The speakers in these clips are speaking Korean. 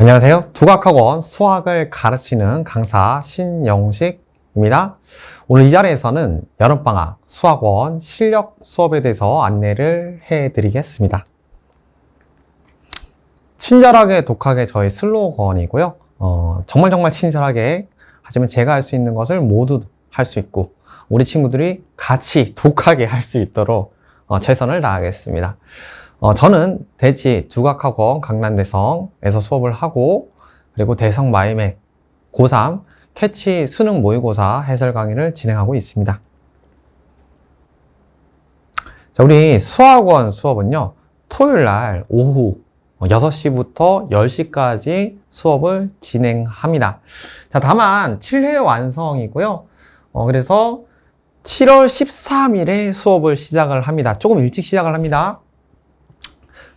안녕하세요. 두각학원 수학을 가르치는 강사 신영식입니다. 오늘 이 자리에서는 여름방학 수학원 실력 수업에 대해서 안내를 해드리겠습니다. 친절하게 독하게 저희 슬로건이고요. 정말 친절하게, 하지만 제가 할 수 있는 것을 모두 할 수 있고 우리 친구들이 같이 독하게 할 수 있도록 최선을 다하겠습니다. 저는 대치 두각학원 강남대성에서 수업을 하고, 그리고 대성 마이맥 고3 캐치 수능 모의고사 해설 강의를 진행하고 있습니다. 자, 우리 수학원 수업은요, 토요일날 오후 6시부터 10시까지 수업을 진행합니다. 자, 다만 7회 완성이고요. 그래서 7월 13일에 수업을 시작을 합니다. 조금 일찍 시작을 합니다.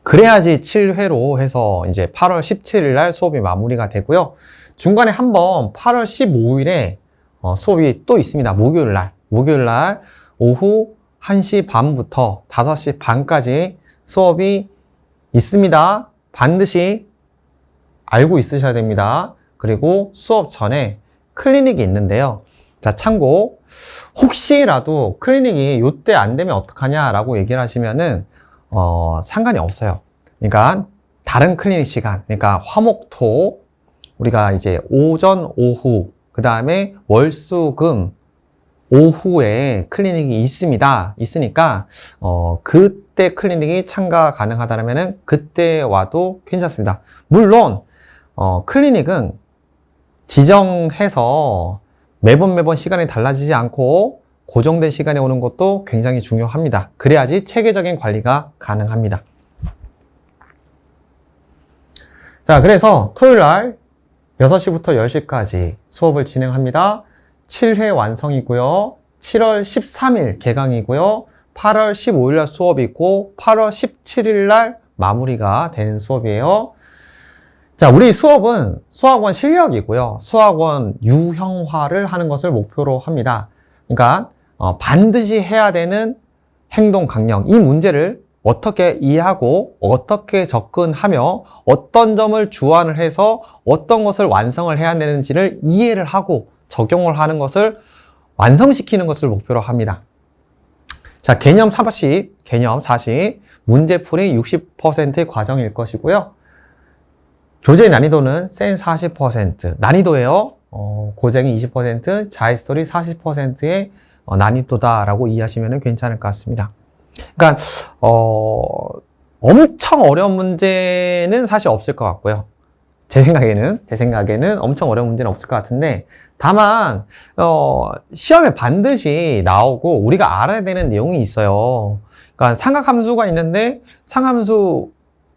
그래야지 7회로 해서 이제 8월 17일 날 수업이 마무리가 되고요. 중간에 한번 8월 15일에 수업이 또 있습니다. 목요일 날 오후 1시 반부터 5시 반까지 수업이 있습니다. 반드시 알고 있으셔야 됩니다. 그리고 수업 전에 클리닉이 있는데요. 자, 참고 혹시라도 클리닉이 요때 안 되면 어떡하냐라고 얘기를 하시면은 상관이 없어요. 그러니까 다른 클리닉 시간, 그러니까 화목토 우리가 이제 오전, 오후, 그 다음에 월, 수, 금 오후에 클리닉이 있으니까 그때 클리닉이 참가 가능하다면은 그때 와도 괜찮습니다. 물론 클리닉은 지정해서 매번 시간이 달라지지 않고 고정된 시간에 오는 것도 굉장히 중요합니다. 그래야지 체계적인 관리가 가능합니다. 자, 그래서 토요일날 6시부터 10시까지 수업을 진행합니다. 7회 완성이고요. 7월 13일 개강이고요. 8월 15일날 수업이 있고 8월 17일날 마무리가 되는 수업이에요. 자, 우리 수업은 수학원 실력이고요. 수학원 유형화를 하는 것을 목표로 합니다. 그러니까 반드시 해야 되는 행동 강령, 이 문제를 어떻게 이해하고 어떻게 접근하며 어떤 점을 주안을 해서 어떤 것을 완성을 해야 되는지를 이해를 하고 적용을 하는 것을 완성시키는 것을 목표로 합니다. 자, 개념 40, 문제풀이 60%의 과정일 것이고요. 교재 난이도는 센 40%, 난이도예요. 고쟁이 20%, 자의스토리 40%의 난이도다라고 이해하시면 괜찮을 것 같습니다. 그러니까 엄청 어려운 문제는 사실 없을 것 같고요. 제 생각에는 엄청 어려운 문제는 없을 것 같은데, 다만 시험에 반드시 나오고 우리가 알아야 되는 내용이 있어요. 그러니까 삼각함수가 있는데 상함수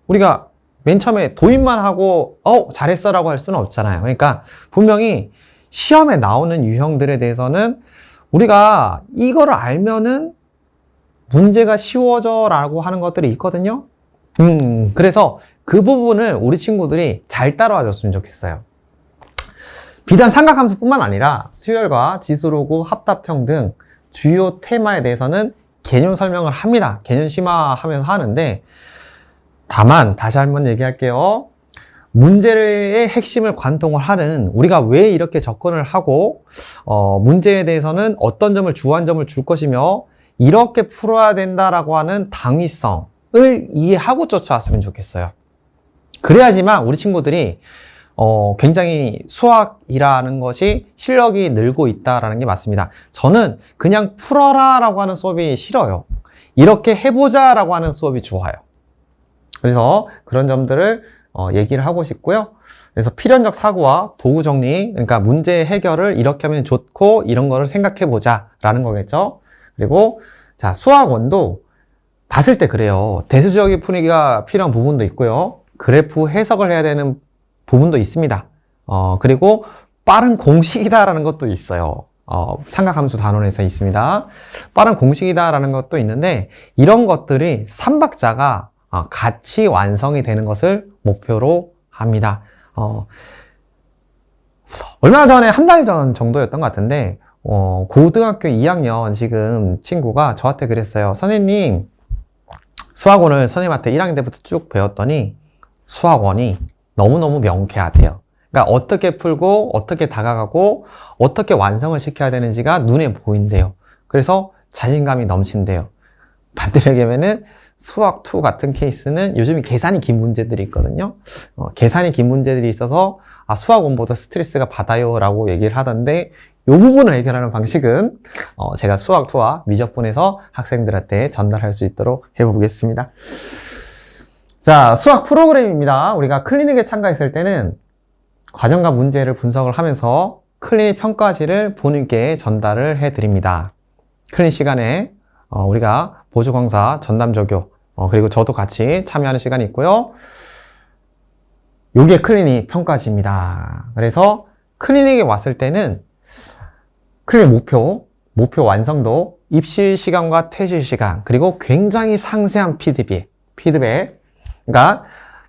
우리가 맨 처음에 도입만 하고 잘했어 라고 할 수는 없잖아요. 그러니까 분명히 시험에 나오는 유형들에 대해서는 우리가 이거를 알면은 문제가 쉬워져 라고 하는 것들이 있거든요. 그래서 그 부분을 우리 친구들이 잘 따라와 줬으면 좋겠어요. 비단 삼각함수뿐만 아니라 수열과 지수로그, 합답형 등 주요 테마에 대해서는 개념 설명을 합니다. 개념 심화하면서 하는데, 다만 다시 한번 얘기할게요. 문제의 핵심을 관통을 하는, 우리가 왜 이렇게 접근을 하고 문제에 대해서는 어떤 점을 주안점을 줄 것이며 이렇게 풀어야 된다라고 하는 당위성을 이해하고 쫓아왔으면 좋겠어요. 그래야지만 우리 친구들이 굉장히 수학이라는 것이 실력이 늘고 있다라는 게 맞습니다. 저는 그냥 풀어라 라고 하는 수업이 싫어요. 이렇게 해보자 라고 하는 수업이 좋아요. 그래서 그런 점들을 얘기를 하고 싶고요. 그래서 필연적 사고와 도구 정리, 그러니까 문제 해결을 이렇게 하면 좋고 이런 거를 생각해 보자 라는 거겠죠. 그리고 자, 수학원도 봤을 때 그래요. 대수적인 풀이가 필요한 부분도 있고요. 그래프 해석을 해야 되는 부분도 있습니다. 그리고 빠른 공식이다라는 것도 있어요. 삼각함수 단원에서 있습니다. 빠른 공식이다라는 것도 있는데, 이런 것들이 3박자가 같이 완성이 되는 것을 목표로 합니다. 얼마 전에 한 달 전 정도였던 것 같은데, 고등학교 2학년 지금 친구가 저한테 그랬어요. 선생님, 수학원을 선생님한테 1학년 때부터 쭉 배웠더니 수학원이 너무너무 명쾌해야 돼요. 그러니까 어떻게 풀고 어떻게 다가가고 어떻게 완성을 시켜야 되는지가 눈에 보인대요. 그래서 자신감이 넘친대요. 반대로 얘기하면은 수학 2 같은 케이스는 요즘 계산이 긴 문제들이 있거든요. 계산이 긴 문제들이 있어서 수학 공부도 스트레스가 받아요 라고 얘기를 하던데 이 부분을 해결하는 방식은 제가 수학 2와 미적분에서 학생들한테 전달할 수 있도록 해보겠습니다. 자, 수학 프로그램입니다. 우리가 클리닉에 참가했을 때는 과정과 문제를 분석을 하면서 클리닉 평가지를 본인께 전달을 해드립니다. 클리닉 시간에 우리가 보조강사 전담조교 그리고 저도 같이 참여하는 시간이 있고요. 요게 클리닉 평가지입니다. 그래서 클리닉에 왔을 때는 클리닉 목표 완성도, 입실 시간과 퇴실 시간, 그리고 굉장히 상세한 피드백. 그러니까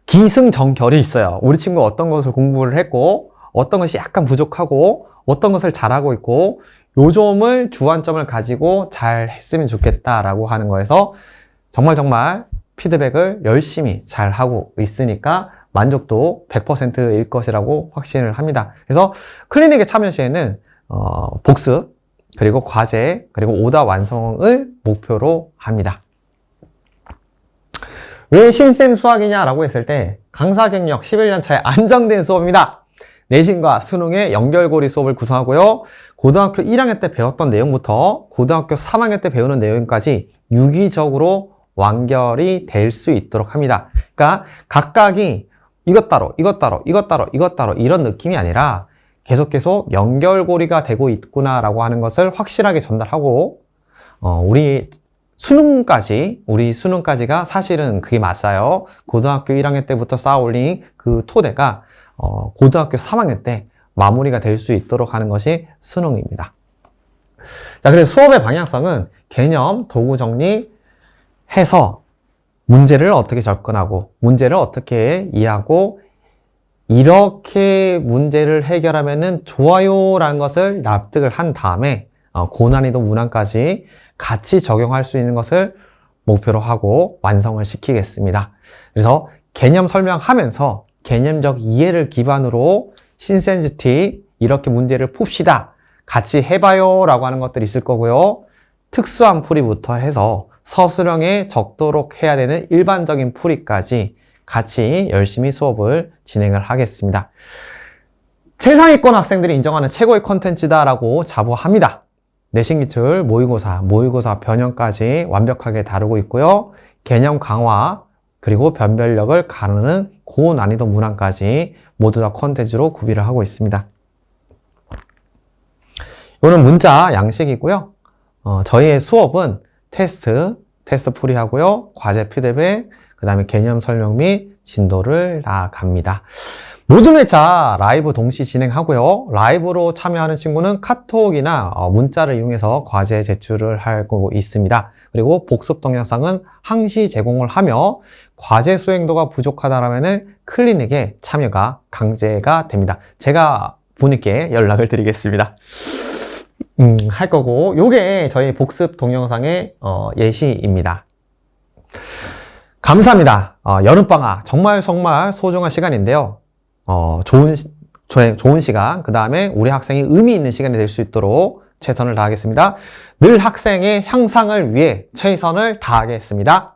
기승전결이 있어요. 우리 친구가 어떤 것을 공부를 했고 어떤 것이 약간 부족하고 어떤 것을 잘하고 있고 요 점을 주안점을 가지고 잘 했으면 좋겠다라고 하는 거에서 정말 피드백을 열심히 잘 하고 있으니까 만족도 100%일 것이라고 확신을 합니다. 그래서 클리닉에 참여 시에는 복습, 그리고 과제, 그리고 오답 완성을 목표로 합니다. 왜 신쌤 수학이냐라고 했을 때 강사 경력 11년 차의 안정된 수업입니다. 내신과 수능의 연결고리 수업을 구성하고요. 고등학교 1학년 때 배웠던 내용부터 고등학교 3학년 때 배우는 내용까지 유기적으로 완결이 될 수 있도록 합니다. 그러니까 각각이 이것 따로 이런 느낌이 아니라 계속 연결고리가 되고 있구나라고 하는 것을 확실하게 전달하고 우리 수능까지가 사실은 그게 맞아요. 고등학교 1학년 때부터 쌓아올린 그 토대가 고등학교 3학년 때 마무리가 될 수 있도록 하는 것이 수능입니다. 자, 그래서 수업의 방향성은 개념, 도구 정리해서 문제를 어떻게 접근하고 문제를 어떻게 이해하고 이렇게 문제를 해결하면은 좋아요라는 것을 납득을 한 다음에 고난이도 문항까지 같이 적용할 수 있는 것을 목표로 하고 완성을 시키겠습니다. 그래서 개념 설명하면서 개념적 이해를 기반으로 신센시티 이렇게 문제를 풉시다. 같이 해봐요 라고 하는 것들이 있을 거고요. 특수한 풀이부터 해서 서술형에 적도록 해야 되는 일반적인 풀이까지 같이 열심히 수업을 진행을 하겠습니다. 최상위권 학생들이 인정하는 최고의 콘텐츠다라고 자부합니다. 내신기출, 모의고사 변형까지 완벽하게 다루고 있고요. 개념 강화, 그리고 변별력을 가르는 고난이도 문항까지 모두 다 콘텐츠로 구비를 하고 있습니다. 이거는 문자 양식이고요. 저희의 수업은 테스트 풀이하고요. 과제 피드백, 그 다음에 개념 설명 및 진도를 나아갑니다. 모든 회차 라이브 동시 진행하고요. 라이브로 참여하는 친구는 카톡이나 문자를 이용해서 과제 제출을 하고 있습니다. 그리고 복습 동영상은 항시 제공을 하며 과제 수행도가 부족하다면 클리닉에 참여가 강제가 됩니다. 제가 분께 연락을 드리겠습니다. 할 거고 요게 저희 복습 동영상의 예시입니다. 감사합니다. 여름방학 정말 소중한 시간인데요. 좋은 시간, 그 다음에 우리 학생이 의미 있는 시간이 될 수 있도록 최선을 다하겠습니다. 늘 학생의 향상을 위해 최선을 다하겠습니다.